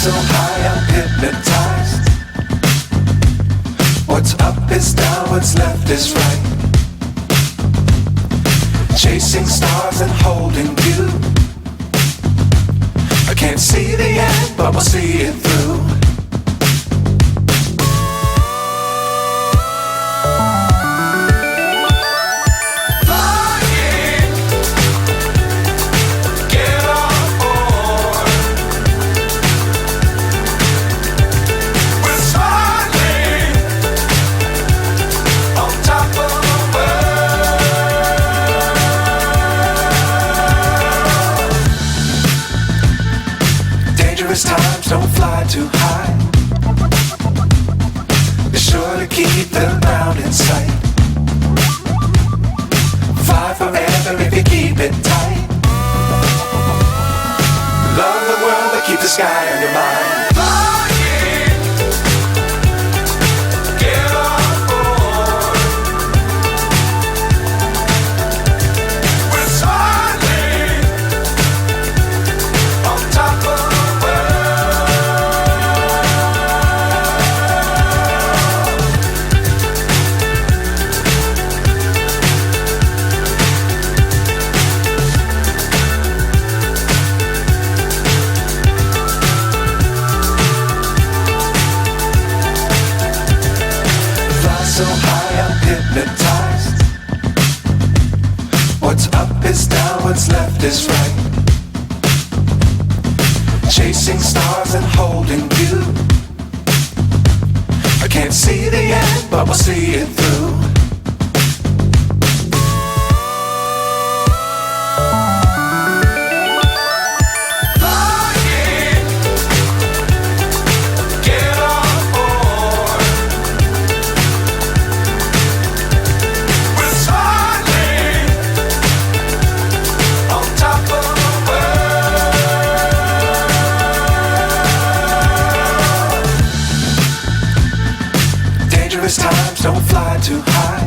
so high, I'm hypnotized. What's up is down, what's left is right. Chasing stars and holding you. I can't see the end, but we'll see it through. Times don't fly too high. Be sure to keep the ground in sight. Fly forever if you keep it tight. Love the world but keep the sky on your mind. So high, I'm hypnotized. What's up is down, what's left is right. Chasing stars and holding you. I can't see the end, but we'll see it through. Times don't fly too high.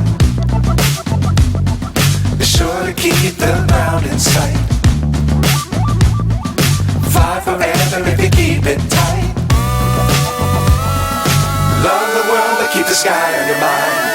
Be sure to keep the ground in sight. Fly forever if you keep it tight. Love the world but keep the sky on your mind.